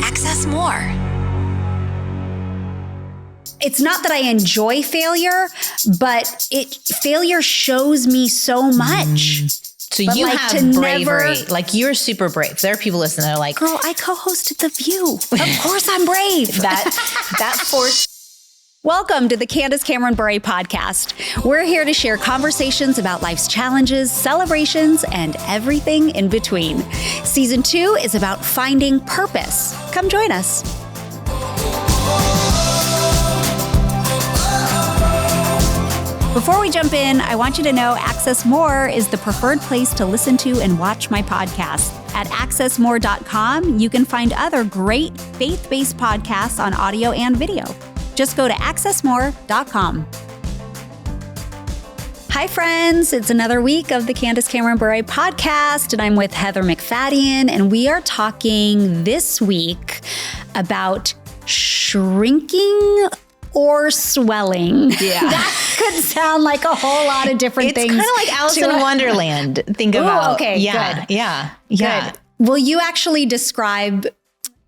Access more. It's not that I enjoy failure, but failure shows me so much. So But you like, have to bravery. never- Like you're super brave. There are people listening that are like, Girl, I co-hosted The View. Of course I'm brave. that force. Welcome to the Candace Cameron Bure podcast. We're here to share conversations about life's challenges, celebrations, and everything in between. Season 2 is about finding purpose. Come join us. Before we jump in, I want you to know Access More is the preferred place to listen to and watch my podcast. At accessmore.com, you can find other great faith-based podcasts on audio and video. Just go to accessmore.com. Hi, friends. It's another week of the Candace Cameron Bure podcast, and I'm with Heather McFadden, and we are talking this week about shrinking or swelling. Yeah. That could sound like a whole lot of different things. It's kind of like Alice in Wonderland. Think about. Okay, yeah, good. Yeah. Good. Will you actually describe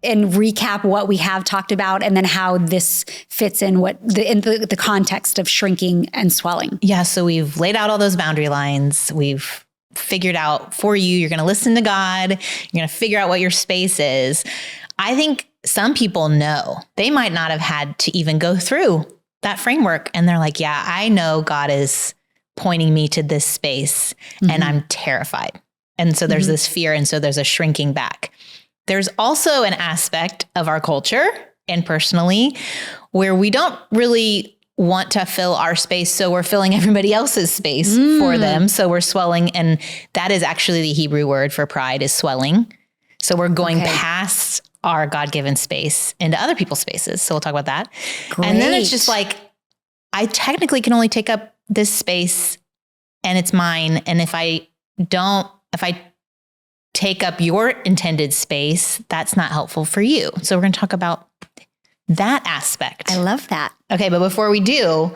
and recap what we have talked about and then how this fits in the context of shrinking and swelling? Yeah. So we've laid out all those boundary lines. We've figured out for you, you're going to listen to God. You're going to figure out what your space is. I think some people know. They might not have had to even go through that framework. And they're like, yeah, I know God is pointing me to this space and I'm terrified. And so there's this fear. And so there's a shrinking back. There's also an aspect of our culture and personally where we don't really want to fill our space. So we're filling everybody else's space for them. So we're swelling. And that is actually the Hebrew word for pride is swelling. So we're going past our God-given space into other people's spaces. So we'll talk about that. Great. And then it's just like, I technically can only take up this space and it's mine. And if I take up your intended space, that's not helpful for you. So we're going to talk about that aspect. I love that. Okay, but before we do,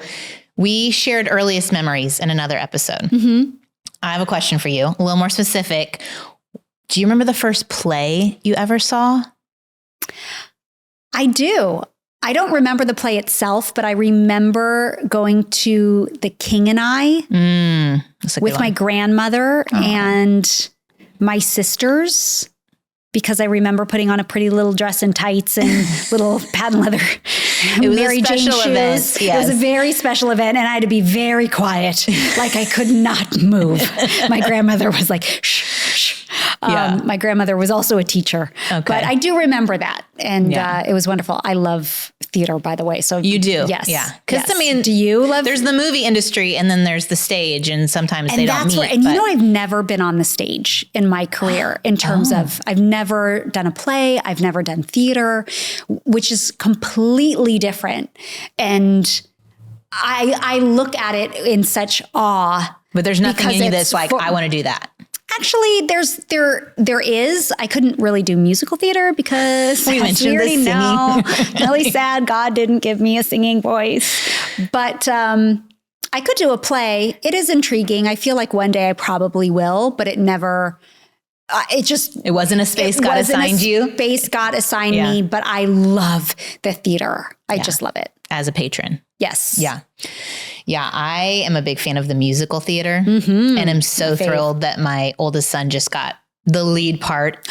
we shared earliest memories in another episode. I have a question for you, a little more specific. Do you remember the first play you ever saw? I do. I don't remember the play itself, but I remember going to The King and I with my grandmother and my sisters, because I remember putting on a pretty little dress and tights and little patent leather It was Mary a special Jane event. shoes. Yes. It was a very special event, and I had to be very quiet, like I could not move. My grandmother was like, shh, shh. My grandmother was also a teacher, but I do remember that, and it was wonderful. I love theater, by the way. So you do, yes, yeah. Because I mean, do you love? There's the movie industry, and then there's the stage, and sometimes they don't meet. And you know, I've never been on the stage in my career. In terms of, I've never done a play. I've never done theater, which is completely different. And I look at it in such awe. But there's nothing in you that's like, for, I want to do that. Actually, there is. I couldn't really do musical theater because we mentioned the singing. Know, really sad. God didn't give me a singing voice, but I could do a play. It is intriguing. I feel like one day I probably will, but it never. It wasn't a space God assigned you. Space God assigned me, but I love the theater. I just love it as a patron. Yes. Yeah. Yeah. I am a big fan of the musical theater and I'm so thrilled that my oldest son just got the lead part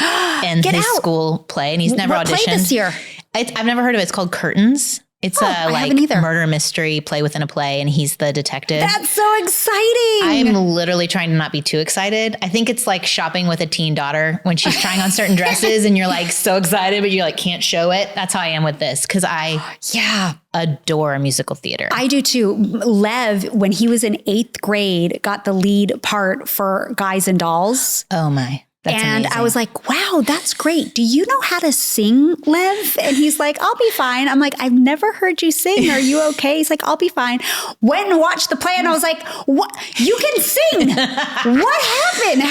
in his school play and he's never auditioned. What play this year? I've never heard of it. It's called Curtains. It's a like murder mystery play within a play and he's the detective. That's so exciting. I'm literally trying to not be too excited. I think it's like shopping with a teen daughter when she's trying on certain dresses and you're like so excited, but you like can't show it. That's how I am with this because I adore musical theater. I do too. Lev, when he was in 8th grade, got the lead part for Guys and Dolls. Oh my. That's and amazing. I was like, wow, that's great. Do you know how to sing, Lev? And he's like, I'll be fine. I'm like, I've never heard you sing. Are you okay? He's like, I'll be fine. Went and watched the play and I was like, what? You can sing. What happened?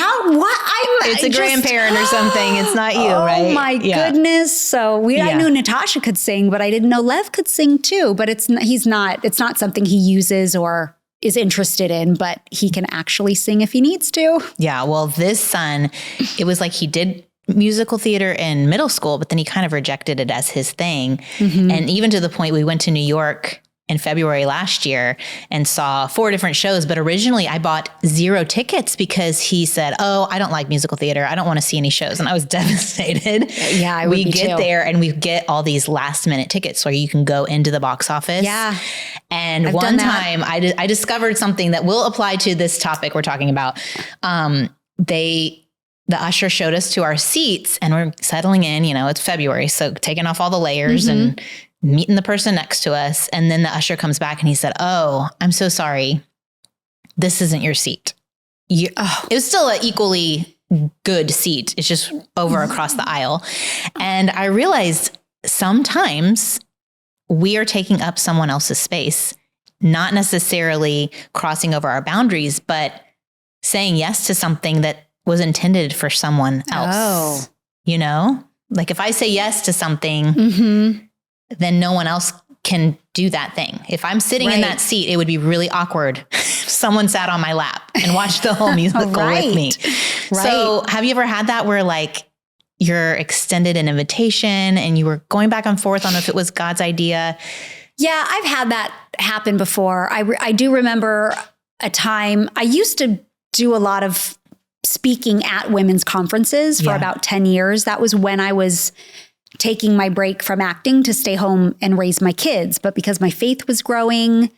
It's a grandparent or something. It's not you, right? Oh my goodness. So I knew Natasha could sing, but I didn't know Lev could sing too. But it's not something he uses or is interested in, but he can actually sing if he needs to. Yeah. Well, this son, it was like he did musical theater in middle school, but then he kind of rejected it as his thing. And even to the point we went to New York in February last year and saw 4 different shows. But originally I bought 0 tickets because he said, oh, I don't like musical theater. I don't want to see any shows. And I was devastated. Yeah, I would We be get too. there and we get all these last minute tickets where you can go into the box office. Yeah. And I've one done that. time I discovered something that will apply to this topic we're talking about. The usher showed us to our seats and we're settling in, it's February. So taking off all the layers and meeting the person next to us. And then the usher comes back and he said, oh, I'm so sorry. This isn't your seat. It was still an equally good seat. It's just over across the aisle. And I realized sometimes we are taking up someone else's space, not necessarily crossing over our boundaries, but saying yes to something that was intended for someone else. Like if I say yes to something, then no one else can do that thing. If I'm sitting in that seat, it would be really awkward if someone sat on my lap and watched the whole musical with me. So have you ever had that where like you're extended an invitation and you were going back and forth on if it was God's idea? Yeah, I've had that happen before. I do remember a time I used to do a lot of speaking at women's conferences for about 10 years. That was when I was taking my break from acting to stay home and raise my kids. But because my faith was growing,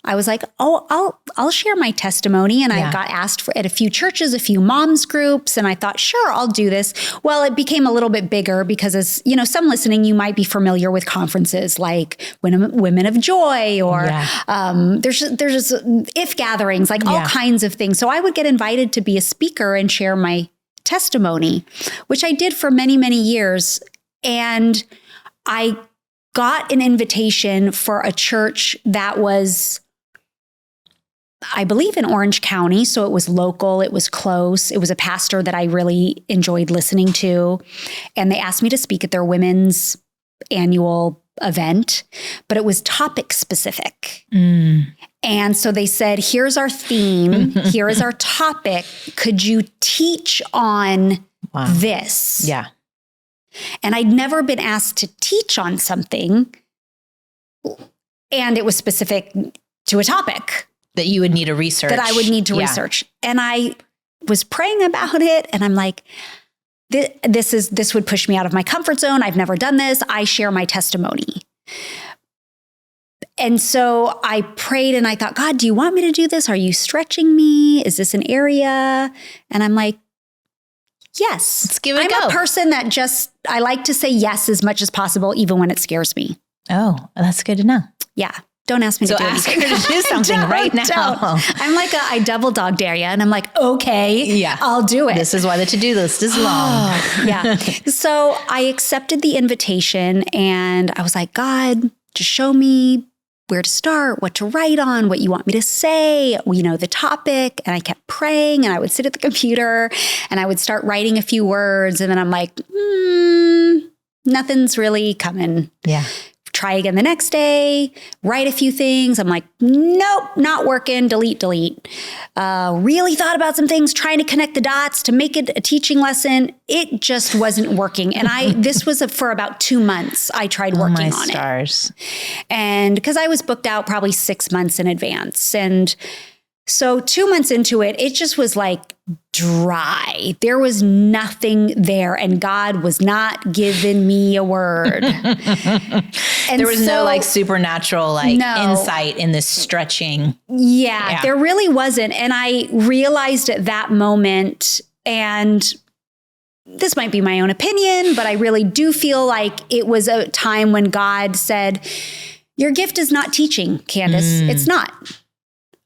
I was like, oh, I'll share my testimony. And I got asked for at a few churches, a few moms groups. And I thought, sure, I'll do this. Well, it became a little bit bigger because as some listening, you might be familiar with conferences like Women of Joy or there's just if gatherings, like all kinds of things. So I would get invited to be a speaker and share my testimony, which I did for many, many years. And I got an invitation for a church that was, I believe, in Orange County. So it was local. It was close. It was a pastor that I really enjoyed listening to. And they asked me to speak at their women's annual event, but it was topic specific. And so they said, here's our theme. Here is our topic. Could you teach on this? Yeah. And I'd never been asked to teach on something. And it was specific to a topic. That you would need to research. That I would need to research. And I was praying about it. And I'm like, this would push me out of my comfort zone. I've never done this. I share my testimony. And so I prayed and I thought, God, do you want me to do this? Are you stretching me? Is this an area? And I'm like, yes. Let's give it a go. I'm a person that I like to say yes as much as possible, even when it scares me. Oh, that's good to know. Yeah. Don't ask me to do ask anything. her to do something right now. I'm like, I double dog dare you. And I'm like, okay, I'll do it. This is why the to-do list is long. So I accepted the invitation and I was like, God, just show me where to start, what to write on, what you want me to say, the topic. And I kept praying and I would sit at the computer and I would start writing a few words. And then I'm like, nothing's really coming. Yeah. Try again the next day, write a few things. I'm like, nope, not working, delete. Really thought about some things, trying to connect the dots to make it a teaching lesson. It just wasn't working. And this was for about 2 months. I tried working on it. And because I was booked out probably 6 months in advance. And so 2 months into it, it just was like dry. There was nothing there and God was not giving me a word. And there was no like supernatural insight in this stretching. Yeah, there really wasn't. And I realized at that moment, and this might be my own opinion, but I really do feel like it was a time when God said, your gift is not teaching, Candace. It's not.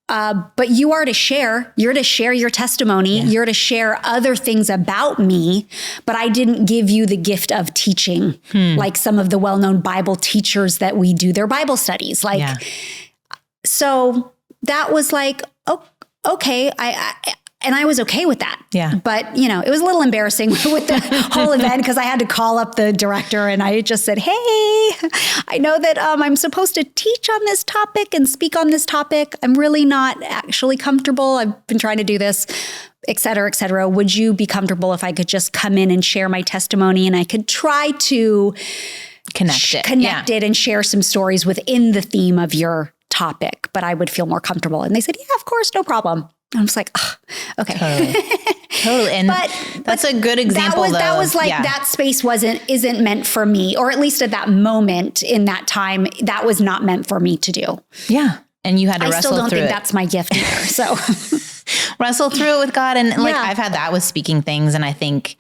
But you are to share. You're to share your testimony. You're to share other things about me. But I didn't give you the gift of teaching like some of the well-known Bible teachers that we do their Bible studies. So that was like, oh, okay. And I was okay with that. Yeah. But, it was a little embarrassing with the whole event because I had to call up the director and I just said, hey, I know that I'm supposed to teach on this topic and speak on this topic. I'm really not actually comfortable. I've been trying to do this. et cetera, et cetera. Would you be comfortable if I could just come in and share my testimony and I could try to connect it and share some stories within the theme of your topic, but I would feel more comfortable. And they said, yeah, of course, no problem. And I was like, oh, okay. Totally. And that's a good example. That was like, that space isn't meant for me, or at least at that moment in that time, that was not meant for me to do. Yeah. And you had to wrestle through it. I still don't think that's my gift either. So wrestle through it with God. And like, I've had that with speaking things. And I think,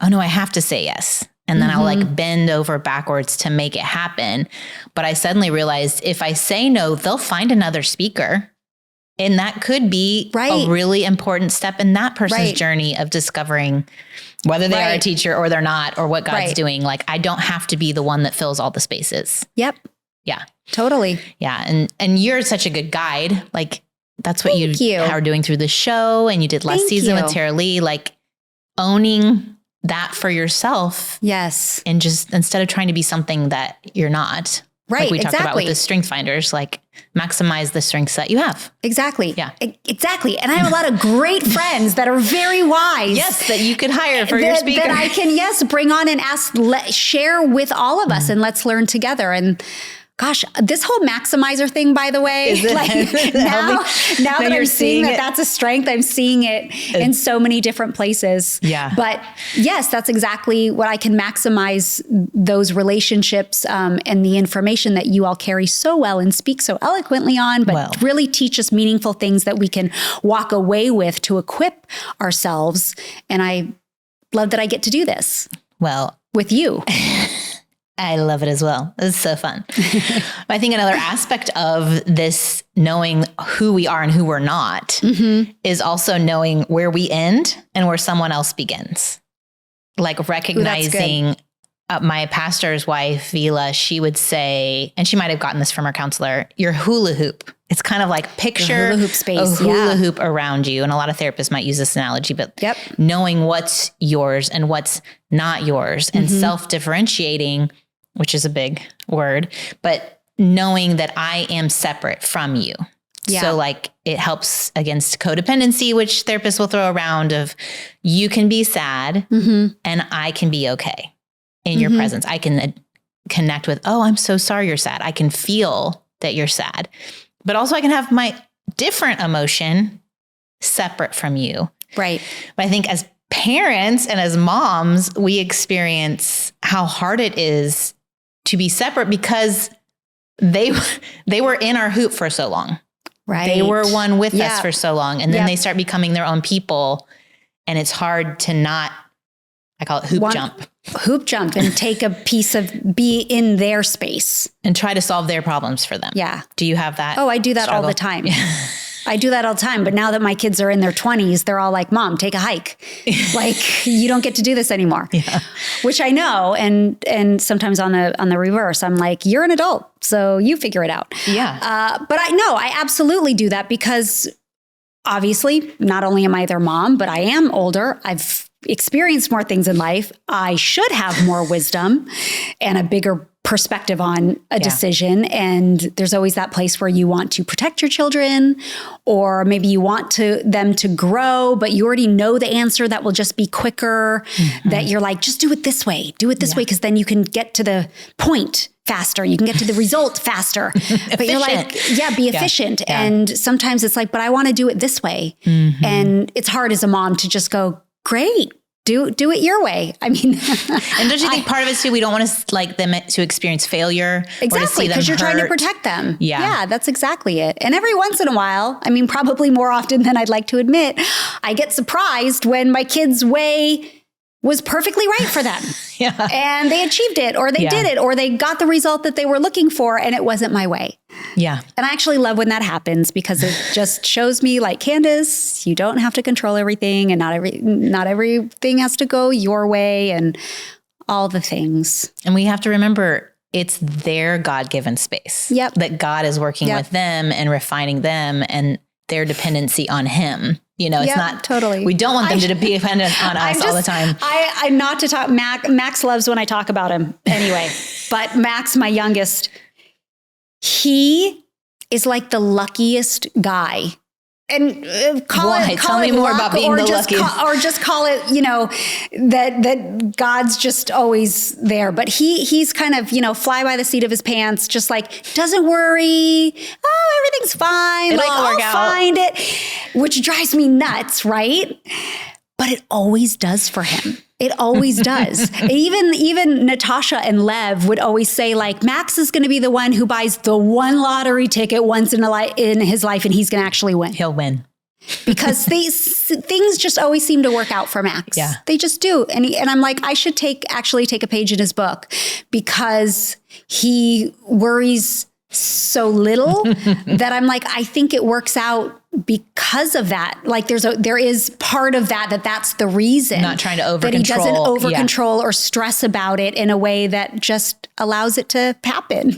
oh no, I have to say yes. And then I'll like bend over backwards to make it happen. But I suddenly realized if I say no, they'll find another speaker. And that could be a really important step in that person's journey of discovering whether they are a teacher or they're not, or what God's doing. Like, I don't have to be the one that fills all the spaces. Yep. Yeah. Totally. Yeah. And you're such a good guide. Like, that's what you are doing through the show. And you did last season with Tara Lee, like owning that for yourself. Yes. And just instead of trying to be something that you're not. Right. Like we talked about with the strength finders, like maximize the strengths that you have. Exactly. Yeah. Exactly. And I have a lot of great friends that are very wise. Yes. That you could hire for your speaker. That I can, bring on and share with all of us and let's learn together. And gosh, this whole maximizer thing, by the way, like now that I'm seeing that that's a strength, I'm seeing it in so many different places. Yeah. But yes, that's exactly what I can maximize those relationships and the information that you all carry so well and speak so eloquently on, but really teach us meaningful things that we can walk away with to equip ourselves. And I love that I get to do this. Well, with you. I love it as well. It's so fun. I think another aspect of this knowing who we are and who we're not is also knowing where we end and where someone else begins. Like recognizing my pastor's wife, Vila, she would say, and she might have gotten this from her counselor, your hula hoop. It's kind of like picture hula hoop space, a hula hoop around you. And a lot of therapists might use this analogy, but knowing what's yours and what's not yours and self-differentiating, which is a big word, but knowing that I am separate from you. Yeah. So like it helps against codependency, which therapists will throw around of you can be sad and I can be okay in your presence. I can connect with, oh, I'm so sorry you're sad. I can feel that you're sad, but also I can have my different emotion separate from you. Right. But I think as parents and as moms, we experience how hard it is to be separate because they were in our hoop for so long. Right. They were one with us for so long. And then they start becoming their own people. And it's hard to not, I call it hoop jump and take a piece of, be in their space. And try to solve their problems for them. Yeah. Do you have that? Oh, I do that all the time. I do that all the time. But now that my kids are in their 20s, they're all like, Mom, take a hike. Like, you don't get to do this anymore. Yeah. Which I know. And sometimes on the reverse, I'm like, you're an adult, so you figure it out. Yeah. But I absolutely do that because obviously not only am I their mom, but I am older. I've experienced more things in life. I should have more wisdom and a bigger perspective on a decision. And there's always that place where you want to protect your children, or maybe you want them to grow, but you already know the answer that will just be quicker, that you're like, just do it this way, way, because then you can get to the point faster. You can get to the result faster. But you're like, be efficient. Yeah. And sometimes it's like, but I want to do it this way. And it's hard as a mom to just go, great. Do it your way. I mean, and don't you think part of it too, we don't want to like them to experience failure. Exactly. Because you're trying to protect them. Yeah. Yeah, that's exactly it. And every once in a while, I mean, probably more often than I'd like to admit, I get surprised when my kid's way was perfectly right for them. And they achieved it, or they did it, or they got the result that they were looking for, and it wasn't my way. Yeah. And I actually love when that happens because it just shows me, like, Candace, you don't have to control everything, and not everything has to go your way, and all the things. And we have to remember it's their God-given space. That God is working with them and refining them and their dependency on him. You know, it's not totally. We don't want them to be dependent on us all the time. I'm not to talk. Max loves when I talk about him anyway. But Max, my youngest, he is like the luckiest guy. Tell me more about being the luckiest. Or just call it, that God's just always there. But he's kind of, fly by the seat of his pants, just like, doesn't worry. Oh, everything's fine. I'll find it, which drives me nuts, right? But it always does for him. It always does. Even Natasha and Lev would always say, like, Max is going to be the one who buys the one lottery ticket once in his life, and he's going to actually win. He'll win. Because things just always seem to work out for Max. Yeah. They just do. And I'm like, I should actually take a page in his book, because he worries so little that I'm like, I think it works out because of that. Like there is part of that's the reason. Not trying to over that control. He doesn't over control or stress about it in a way that just allows it to happen.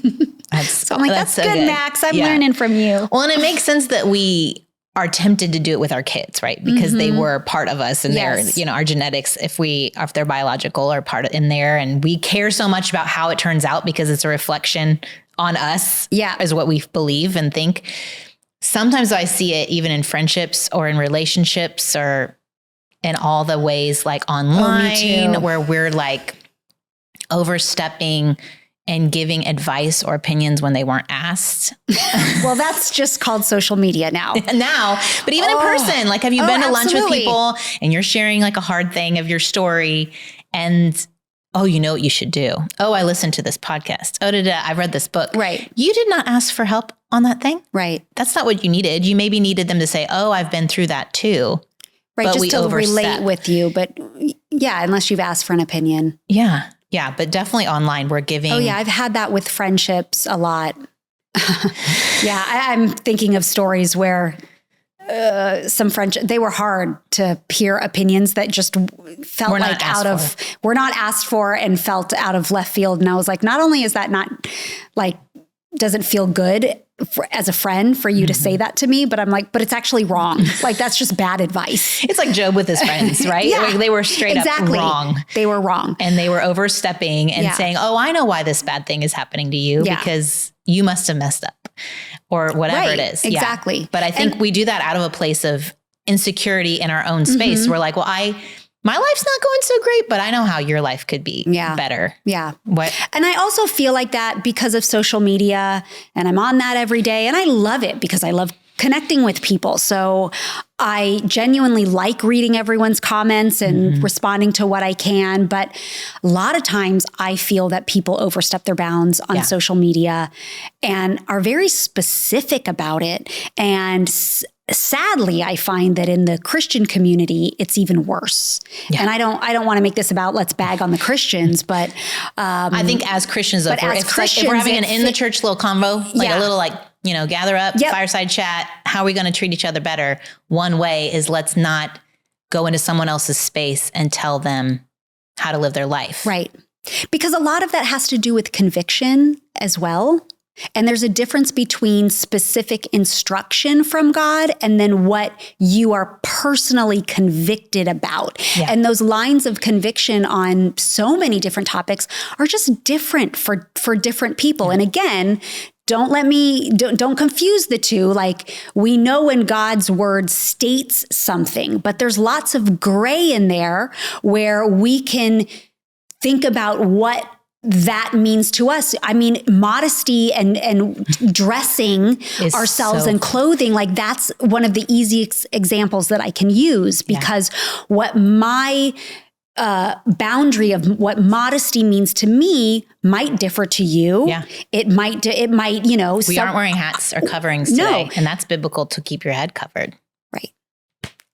So I'm like, that's so good, Max. I'm learning from you. Well, and it makes sense that we are tempted to do it with our kids, right? Because they were part of us, and they're, our genetics, if they're biological, are part in there, and we care so much about how it turns out because it's a reflection on us, is what we believe and think. Sometimes I see it even in friendships or in relationships or in all the ways like online where we're like overstepping and giving advice or opinions when they weren't asked. Well, that's just called social media now. But even in person, like, have you been to lunch with people and you're sharing like a hard thing of your story and, oh, you know what you should do? Oh, I listened to this podcast. Oh, I read this book. Right. You did not ask for help on that thing. Right. That's not what you needed. You maybe needed them to say, oh, I've been through that too. Right. Just to relate with you. But unless you've asked for an opinion. Yeah. Yeah. But definitely online, we're giving. Oh, yeah. I've had that with friendships a lot. I'm thinking of stories where some friendship, they were hard to hear opinions that just felt were not asked for and felt out of left field. And I was like, not only is that not like, doesn't feel good as a friend for you to say that to me, but I'm like, but it's actually wrong. Like, that's just bad advice. It's like Job with his friends, right? Like, they were straight up wrong. They were wrong. And they were overstepping and saying, oh, I know why this bad thing is happening to you because you must have messed up or whatever it is. Exactly. Yeah. But I think we do that out of a place of insecurity in our own space. We're like, well, my life's not going so great, but I know how your life could be better. Yeah. What? And I also feel like that because of social media, and I'm on that every day, and I love it because I love connecting with people. So I genuinely like reading everyone's comments and responding to what I can. But a lot of times I feel that people overstep their bounds on social media and are very specific about it. And sadly, I find that in the Christian community, it's even worse. Yeah. And I don't want to make this about let's bag on the Christians, but I think as Christians, if we're having an in the church little convo, like a little gather up, fireside chat, how are we going to treat each other better? One way is let's not go into someone else's space and tell them how to live their life. Right. Because a lot of that has to do with conviction as well. And there's a difference between specific instruction from God and then what you are personally convicted about. Yeah. And those lines of conviction on so many different topics are just different for different people. And again, don't confuse the two. Like, we know when God's word states something, but there's lots of gray in there where we can think about what that means to us. I mean, modesty and dressing ourselves and clothing, like that's one of the easiest examples that I can use because what my boundary of what modesty means to me might differ to you. Yeah. It might, we aren't wearing hats or coverings today, and that's biblical to keep your head covered. Right.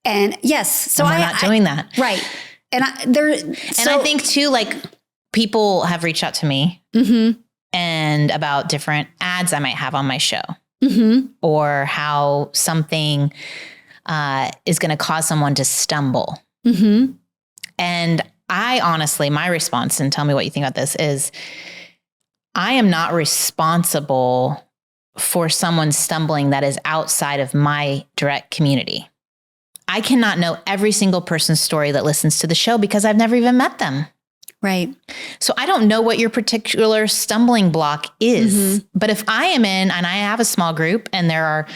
And yes, so we're not doing that. Right. And I think too, like, people have reached out to me and about different ads I might have on my show or how something is going to cause someone to stumble. And I honestly, my response, and tell me what you think about this, is I am not responsible for someone stumbling that is outside of my direct community. I cannot know every single person's story that listens to the show because I've never even met them. Right. So I don't know what your particular stumbling block is, but if I am in and I have a small group and there are,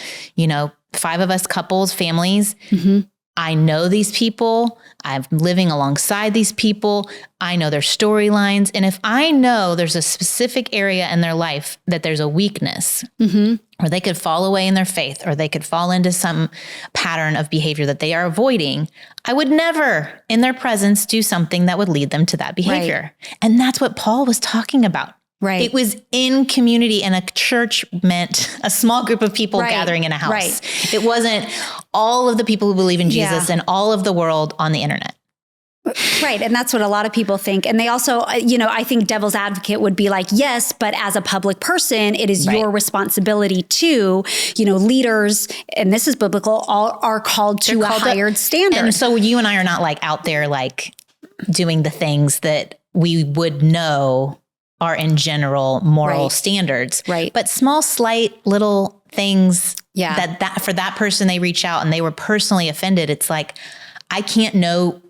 5 of us, couples, families. Mm-hmm. I know these people. I'm living alongside these people. I know their storylines. And if I know there's a specific area in their life that there's a weakness, mm-hmm. or they could fall away in their faith, or they could fall into some pattern of behavior that they are avoiding, I would never in their presence do something that would lead them to that behavior. Right. And that's what Paul was talking about. Right. It was in community, and a church meant a small group of people gathering in a house. Right. It wasn't all of the people who believe in Jesus and all of the world on the internet. Right. And that's what a lot of people think. And they also, I think devil's advocate would be like, yes, but as a public person, it is your responsibility to, leaders, and this is biblical, all are called to a higher standard. And so you and I are not like out there, like doing the things that we would know are in general moral standards. Right. But small, slight little things that for that person, they reach out and they were personally offended. It's like, I can't know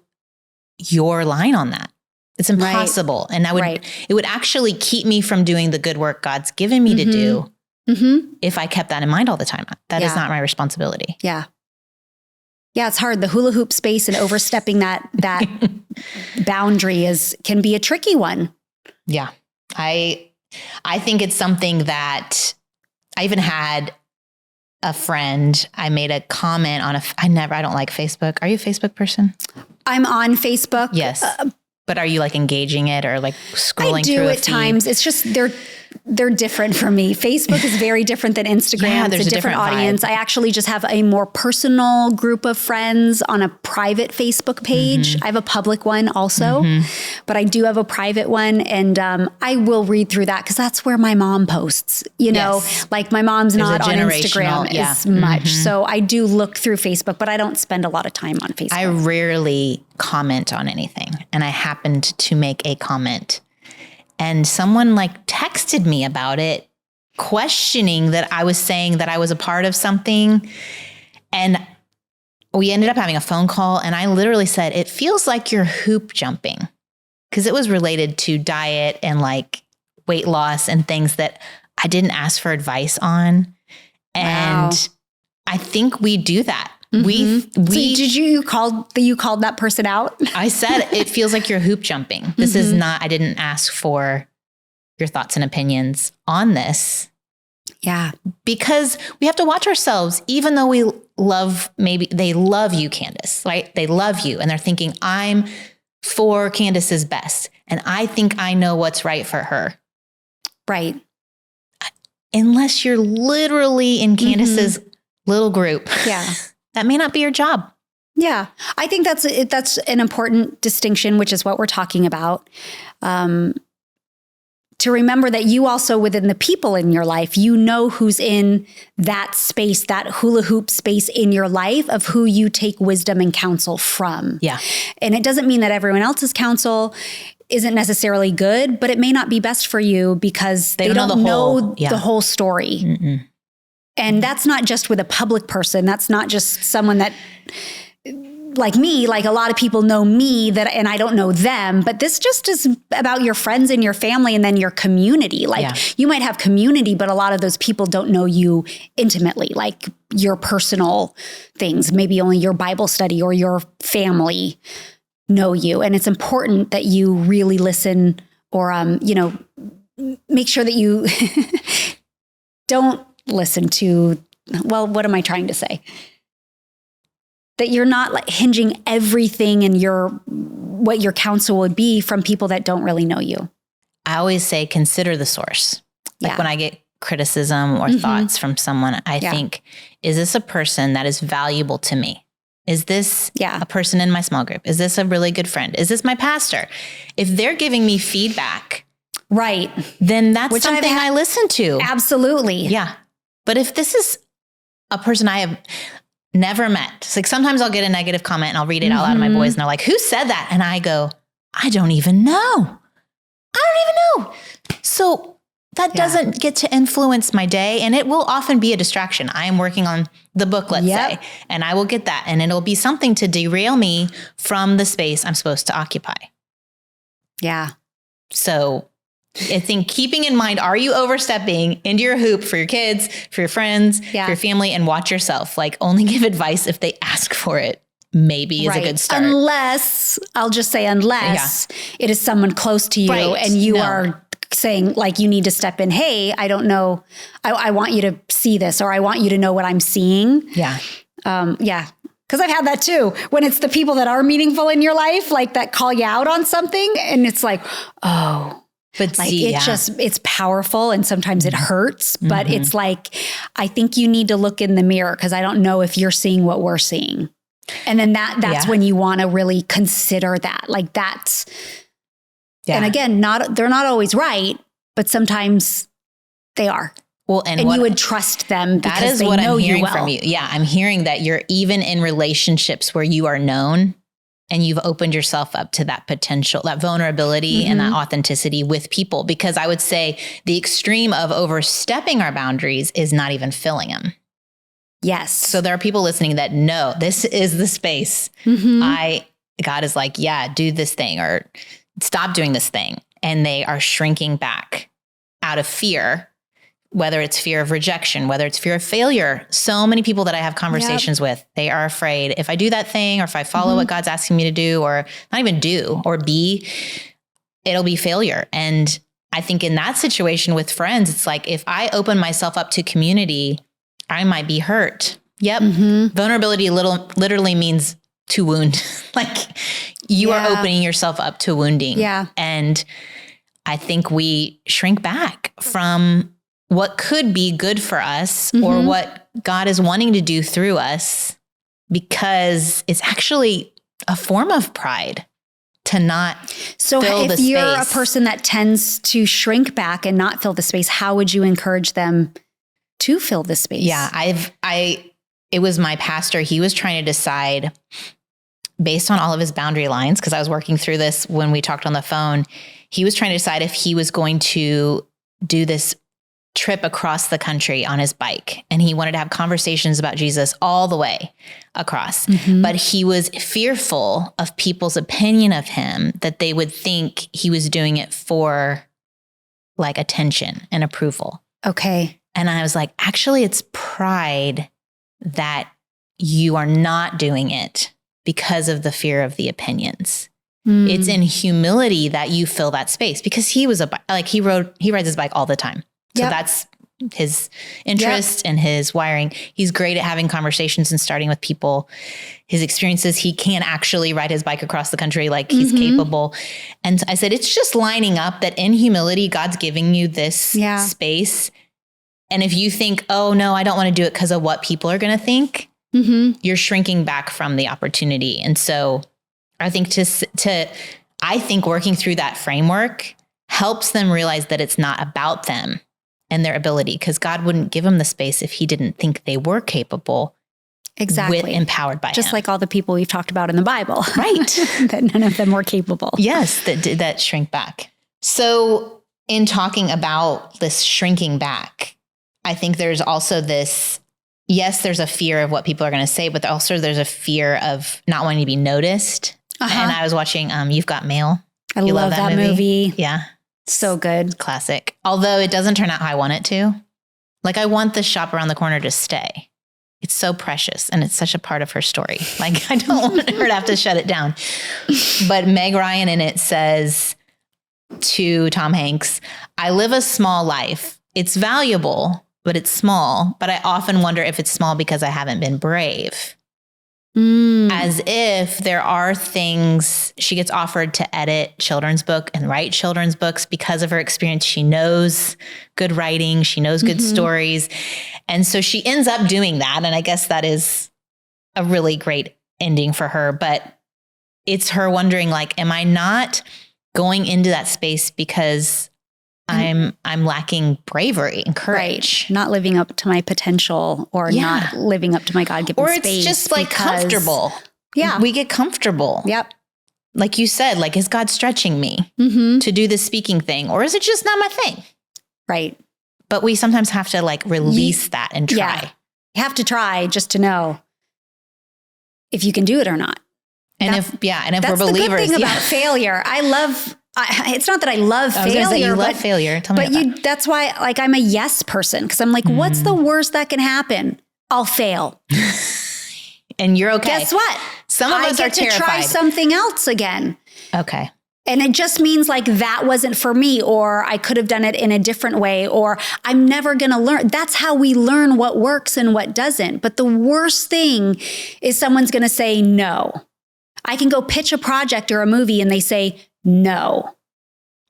your line on that. It's impossible. Right. And it would actually keep me from doing the good work God's given me to do if I kept that in mind all the time. That is not my responsibility. Yeah. Yeah, it's hard. The hula hoop space and overstepping that boundary can be a tricky one. Yeah. I think it's something that I even had a friend. I made a comment on I don't like Facebook. Are you a Facebook person? I'm on Facebook. Yes. But are you like engaging it or like scrolling through at times. It's just they're different for me. Facebook is very different than Instagram. Yeah, it's a different audience. Vibe. I actually just have a more personal group of friends on a private Facebook page. I have a public one also, but I do have a private one, and I will read through that because that's where my mom posts. Like my mom's not on Instagram as much. So I do look through Facebook, but I don't spend a lot of time on Facebook. I rarely comment on anything, and I happened to make a comment. And someone like texted me about it, questioning that I was saying that I was a part of something. And we ended up having a phone call, and I literally said, it feels like you're hoop jumping, because it was related to diet and like weight loss and things that I didn't ask for advice on. And I think we do that. You called that person out? I said, it feels like you're hoop jumping. This is not, I didn't ask for your thoughts and opinions on this. Yeah. Because we have to watch ourselves, even though they love you, Candace, right? They love you and they're thinking, I'm for Candace's best. And I think I know what's right for her. Right. Unless you're literally in Candace's little group. Yeah. That may not be your job. Yeah. I think that's an important distinction, which is what we're talking about. To remember that you also, within the people in your life, who's in that space, that hula hoop space in your life of who you take wisdom and counsel from. Yeah. And it doesn't mean that everyone else's counsel isn't necessarily good, but it may not be best for you because they don't know the whole story. Mm-mm. And that's not just with a public person. That's not just someone that, like me, like a lot of people know me and I don't know them, but this just is about your friends and your family and then your community. Like you might have community, but a lot of those people don't know you intimately, like your personal things, maybe only your Bible study or your family know you. And it's important that you really listen or, make sure that you don't listen to, what am I trying to say? That you're not like hinging everything in what your counsel would be from people that don't really know you. I always say, consider the source. Like when I get criticism or thoughts from someone, I think, is this a person that is valuable to me? Is this a person in my small group? Is this a really good friend? Is this my pastor? If they're giving me feedback, right, then that's something I listen to. Absolutely. Yeah. But if this is a person I have never met, it's like sometimes I'll get a negative comment and I'll read it out loud to my boys and they're like, who said that? And I go, I don't even know. So that doesn't get to influence my day, and it will often be a distraction. I am working on the book, let's say, and I will get that, and it'll be something to derail me from the space I'm supposed to occupy. Yeah. So I think keeping in mind, are you overstepping into your hoop for your kids, for your friends, for your family, and watch yourself. Like only give advice if they ask for it. Maybe is a good start. Unless it is someone close to you and you are saying like, you need to step in. Hey, I don't know. I want you to see this, or I want you to know what I'm seeing. Yeah. Because I've had that too, when it's the people that are meaningful in your life, like that call you out on something. And it's like, oh, but like it's powerful. And sometimes it hurts, but it's like, I think you need to look in the mirror because I don't know if you're seeing what we're seeing. And then that's when you want to really consider that. Like that's, and again, they're not always right, but sometimes they are. Well, and you would trust them because that is they what know I'm hearing you well. From you. Yeah, I'm hearing that you're even in relationships where you are known and you've opened yourself up to that potential, that vulnerability and that authenticity with people. Because I would say the extreme of overstepping our boundaries is not even filling them. Yes. So there are people listening that know this is the space. God is like, yeah, do this thing or stop doing this thing. And they are shrinking back out of fear, whether it's fear of rejection, whether it's fear of failure. So many people that I have conversations with, they are afraid if I do that thing or if I follow what God's asking me to do or not even do or be, it'll be failure. And I think in that situation with friends, it's like, if I open myself up to community, I might be hurt. Yep. Vulnerability literally means to wound. Like you are opening yourself up to wounding. Yeah. And I think we shrink back from what could be good for us or what God is wanting to do through us, because it's actually a form of pride to not fill the space. So if you're a person that tends to shrink back and not fill the space, how would you encourage them to fill the space? Yeah, it was my pastor. He was trying to decide based on all of his boundary lines, because I was working through this when we talked on the phone. He was trying to decide if he was going to do this trip across the country on his bike. And he wanted to have conversations about Jesus all the way across. But he was fearful of people's opinion of him, that they would think he was doing it for like attention and approval. Okay. And I was like, actually, it's pride that you are not doing it because of the fear of the opinions. It's in humility that you fill that space, because he was he rides his bike all the time. So that's his interest and his wiring. He's great at having conversations and starting with people, his experiences. He can actually ride his bike across the country. Like he's capable. And I said, it's just lining up that in humility, God's giving you this space. And if you think, oh no, I don't want to do it because of what people are going to think, you're shrinking back from the opportunity. And so I think I think working through that framework helps them realize that it's not about them and their ability, because God wouldn't give them the space if he didn't think they were capable. Exactly. Empowered by just him. Like all the people we've talked about in the Bible. Right. That none of them were capable. Yes, that shrink back. So in talking about this shrinking back, I think there's also this, yes, there's a fear of what people are going to say, but also there's a fear of not wanting to be noticed. And I was watching You've Got Mail. I love that movie. Yeah. So good. Classic. Although it doesn't turn out how I want it to. Like I want the shop around the corner to stay. It's so precious and it's such a part of her story. Like I don't want her to have to shut it down. But Meg Ryan in it says to Tom Hanks, I live a small life. It's valuable, but it's small. But I often wonder if it's small because I haven't been brave. As if there are things, she gets offered to edit children's book and write children's books because of her experience. She knows good writing. She knows good stories. And so she ends up doing that. And I guess that is a really great ending for her. But it's her wondering, like, am I not going into that space because I'm lacking bravery and courage. Right. Not living up to my potential or not living up to my God-given space. Or it's just like comfortable. Yeah. We get comfortable. Yep. Like you said, like, is God stretching me to do this speaking thing? Or is it just not my thing? Right. But we sometimes have to like release that and try. Yeah. You have to try just to know if you can do it or not. And if we're believers. That's the good thing about failure. I love it's not that I love failure. You love failure. Tell me about that. That's why like I'm a yes person. Cause I'm like, what's the worst that can happen? I'll fail. And you're okay. Guess what? Some of us are terrified. To try something else again. Okay. And it just means like that wasn't for me, or I could have done it in a different way, or I'm never going to learn. That's how we learn what works and what doesn't. But the worst thing is someone's going to say no. I can go pitch a project or a movie and they say no.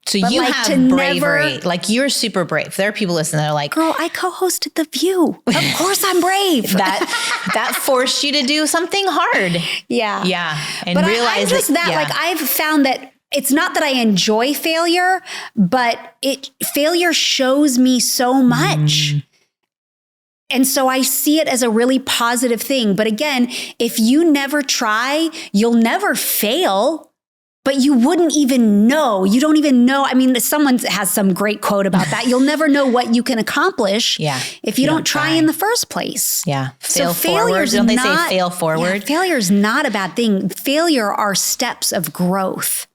So but you like have bravery. Like you're super brave. There are people listening that are like, girl, I co-hosted The View. Of course I'm brave. that forced you to do something hard. Yeah. Yeah. And but realize like I've found that it's not that I enjoy failure, but failure shows me so much. And so I see it as a really positive thing. But again, if you never try, you'll never fail, but you wouldn't even know. You don't even know. I mean, someone has some great quote about that. You'll never know what you can accomplish if you don't try in the first place. Yeah. Fail forward. Don't they say fail forward? Yeah, failure is not a bad thing. Failure are steps of growth.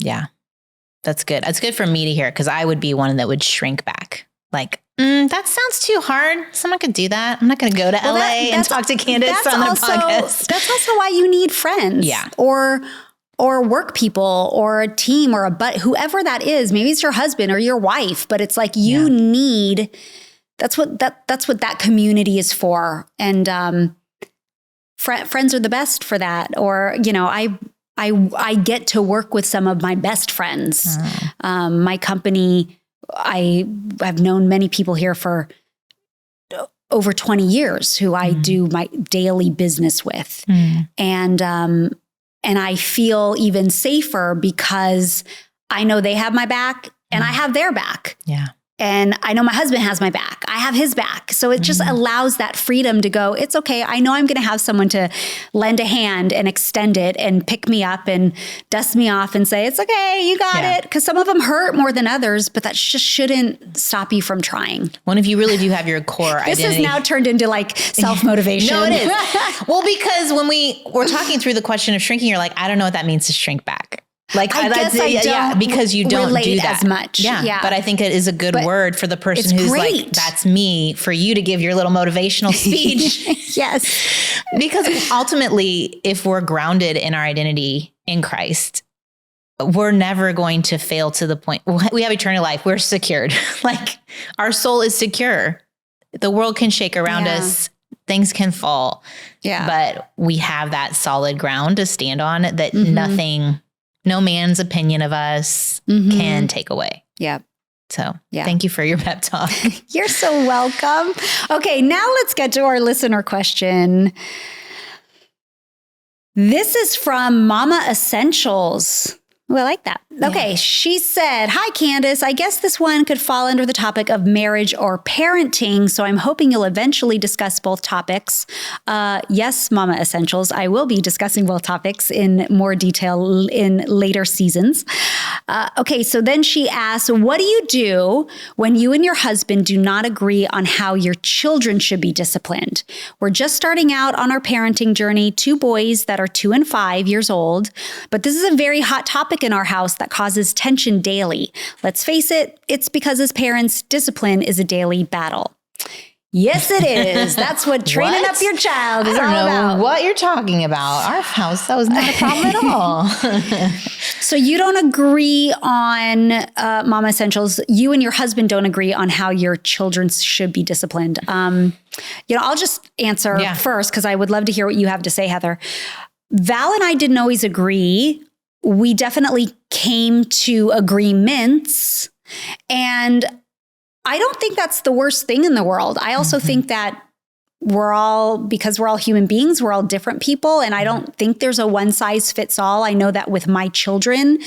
Yeah, that's good. That's good for me to hear because I would be one that would shrink back. Like, that sounds too hard. Someone could do that. I'm not going to go to LA and talk to candidates on their podcast. That's also why you need friends. Yeah. Or work people or a team or whoever that is. Maybe it's your husband or your wife, but it's like you need, that's what that community is for. And friends are the best for that. Or, I get to work with some of my best friends. My company, I've known many people here for over 20 years who I do my daily business with. And I feel even safer because I know they have my back and I have their back. Yeah. And I know my husband has my back. I have his back. So it just allows that freedom to go, it's okay. I know I'm going to have someone to lend a hand and extend it and pick me up and dust me off and say, it's okay, you got it. Because some of them hurt more than others, but that just shouldn't stop you from trying. Well, if you really do have your core identity. This has now turned into like self-motivation. No, it is. Well, because when we're talking through the question of shrinking, you're like, I don't know what that means to shrink back. Like I guess I don't because you don't do that as much. Yeah. But I think it is a good word for the person who's like, that's me, for you to give your little motivational speech. Yes. Because ultimately, if we're grounded in our identity in Christ, we're never going to fail to the point. We have eternal life. We're secured. Like our soul is secure. The world can shake around us. Things can fall. Yeah. But we have that solid ground to stand on that no man's opinion of us can take away. Yeah. So thank you for your pep talk. You're so welcome. Okay, now let's get to our listener question. This is from Mama Essentials. Oh, I like that. Okay, she said, hi, Candace. I guess this one could fall under the topic of marriage or parenting, so I'm hoping you'll eventually discuss both topics. Yes, Mama Essentials, I will be discussing both topics in more detail in later seasons. Okay, so then she asks, what do you do when you and your husband do not agree on how your children should be disciplined? We're just starting out on our parenting journey, 2 boys that are 2 and 5 years old, but this is a very hot topic in our house that causes tension daily. Let's face it, it's because as parents, discipline is a daily battle. Yes, it is. That's what training up your child is all about. I don't know what you're talking about. Our house, that was not a problem at all. So you don't agree on, Mama Essentials, you and your husband don't agree on how your children should be disciplined. I'll just answer first because I would love to hear what you have to say, Heather. Val and I didn't always agree. We definitely came to agreements, and I don't think that's the worst thing in the world. I also think that because we're all human beings, we're all different people, and I don't think there's a one size fits all. I know that with my children,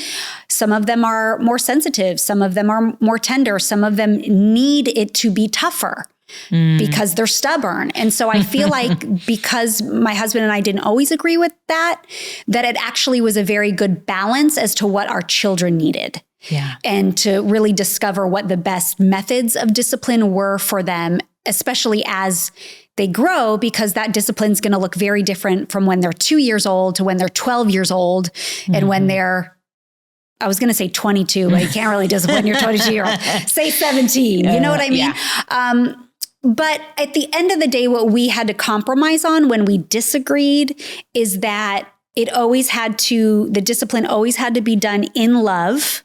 some of them are more sensitive, some of them are more tender, some of them need it to be tougher. Because they're stubborn. And so I feel like because my husband and I didn't always agree with that it actually was a very good balance as to what our children needed. Yeah. And to really discover what the best methods of discipline were for them, especially as they grow, because that discipline is going to look very different from when they're 2 years old to when they're 12 years old and when they're I was going to say 22, but you can't really discipline your 22-year-old. Say 17. You know what I mean? Yeah. But at the end of the day, what we had to compromise on when we disagreed is that the discipline always had to be done in love.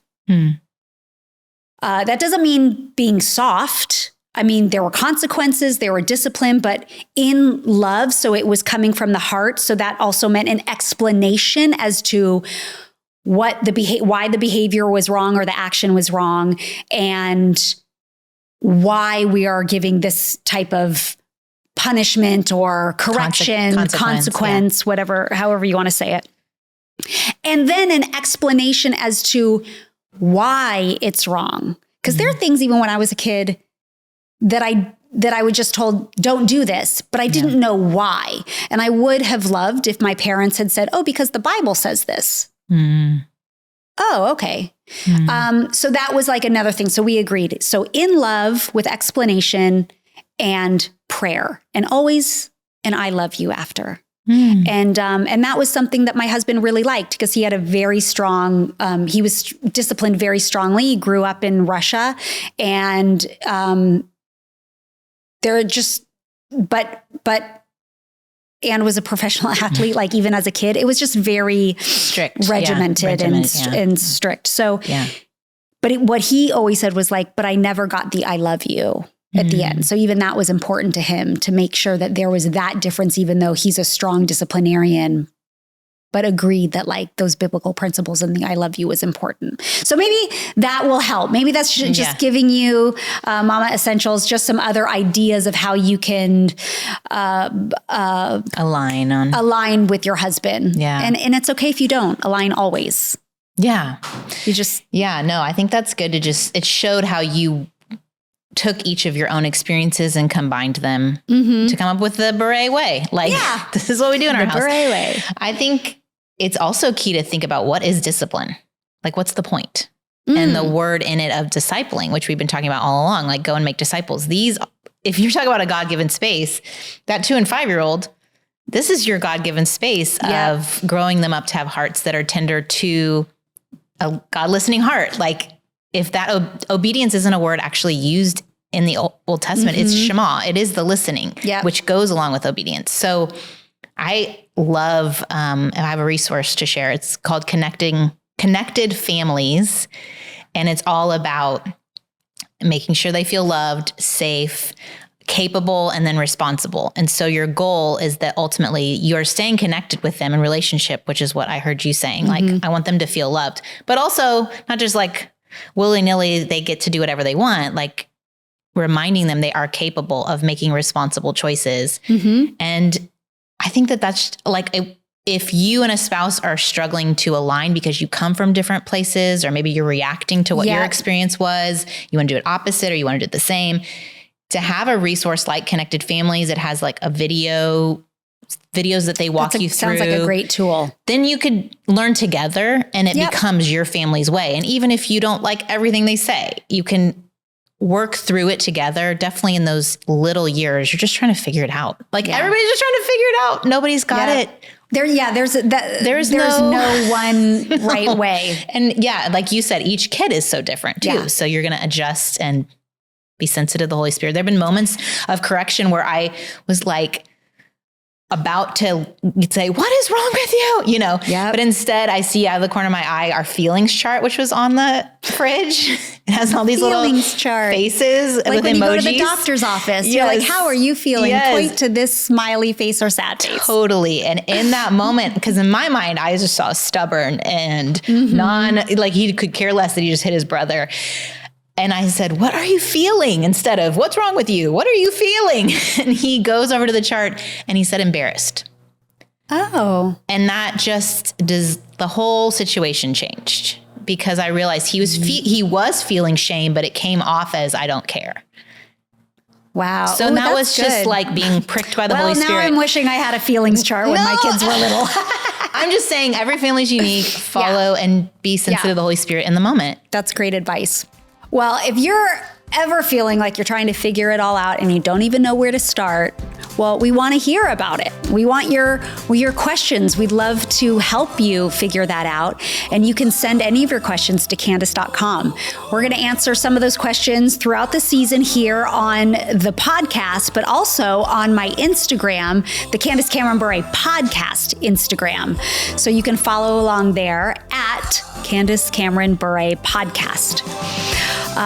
That doesn't mean being soft. I mean, there were consequences, there were discipline, but in love. So it was coming from the heart. So that also meant an explanation as to why the behavior was wrong or the action was wrong, and why we are giving this type of punishment or correction, consequence, whatever, however you want to say it. And then an explanation as to why it's wrong. Because there are things, even when I was a kid, that I was just told, don't do this, but I didn't know why. And I would have loved if my parents had said, oh, because the Bible says this. Oh, okay. So that was like another thing. So we agreed. So in love with explanation and prayer, and always an I love you after. And that was something that my husband really liked, because he had a very strong, he was disciplined very strongly. He grew up in Russia, and Anne was a professional athlete, like even as a kid. It was just very strict, regimented and strict. So, but what he always said was like, but I never got the I love you at the end. So even that was important to him, to make sure that there was that difference, even though he's a strong disciplinarian, but agreed that like those biblical principles and the I love you was important. So maybe that will help. Maybe that's just giving you, Mama Essentials, just some other ideas of how you can align with your husband. Yeah. And it's okay if you don't align always. Yeah. I think that's good it showed how you took each of your own experiences and combined them to come up with the beret way. Like, this is what we do in our house. The beret way. I think it's also key to think about, what is discipline? Like, what's the point? And the word in it of discipling, which we've been talking about all along, like go and make disciples. If you're talking about a God-given space, that 2 and 5-year-old, this is your God-given space of growing them up to have hearts that are tender to a God-listening heart. Like, if that obedience isn't a word actually used in the Old Testament, it's Shema. It is the listening, which goes along with obedience. So I love, and I have a resource to share. It's called Connected Families. And it's all about making sure they feel loved, safe, capable, and then responsible. And so your goal is that ultimately you're staying connected with them in relationship, which is what I heard you saying. Like, I want them to feel loved, but also not just like willy-nilly, they get to do whatever they want, like reminding them they are capable of making responsible choices. And I think that that's like, if you and a spouse are struggling to align because you come from different places, or maybe you're reacting to what your experience was, you want to do it opposite or you want to do it the same, to have a resource like Connected Families, it has like a videos that they walk you through. Sounds like a great tool. Then you could learn together, and it becomes your family's way. And even if you don't like everything they say, you can work through it together. Definitely in those little years, you're just trying to figure it out. Like everybody's just trying to figure it out. Nobody's got it. There's no one right way. And like you said, each kid is so different too. So you're going to adjust and be sensitive to the Holy Spirit. There've been moments of correction where I was like, about to say, what is wrong with you? You know, but instead I see out of the corner of my eye our feelings chart, which was on the fridge. It has all these feelings little faces like with when emojis. You go to the doctor's office, you're like, how are you feeling? Point to this smiley face or sad face. Totally. And in that moment, because in my mind, I just saw stubborn and like he could care less that he just hit his brother. And I said, what are you feeling? Instead of, what's wrong with you? What are you feeling? And he goes over to the chart and he said, embarrassed. Oh. And that the whole situation changed, because I realized he was feeling shame, but it came off as, I don't care. Wow. So that was just like being pricked by the Holy Spirit. Now I'm wishing I had a feelings chart when my kids were little. I'm just saying, every family's unique. Follow and be sensitive to the Holy Spirit in the moment. That's great advice. Well, if you're ever feeling like you're trying to figure it all out and you don't even know where to start, Well, we want to hear about it. We want your questions. We'd love to help you figure that out. And you can send any of your questions to Candace.com. We're going to answer some of those questions throughout the season here on the podcast, but also on my Instagram, the Candace Cameron Bure Podcast Instagram. So you can follow along there at Candace Cameron Bure Podcast.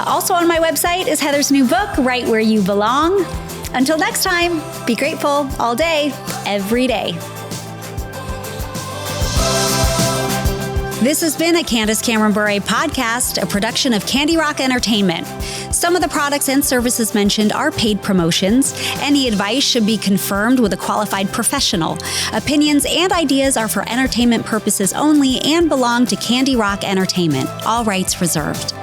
Also on my website is Heather's new book, Right Where You Belong. Until next time, be grateful all day, every day. This has been a Candace Cameron Bure podcast, a production of Candy Rock Entertainment. Some of the products and services mentioned are paid promotions. Any advice should be confirmed with a qualified professional. Opinions and ideas are for entertainment purposes only and belong to Candy Rock Entertainment. All rights reserved.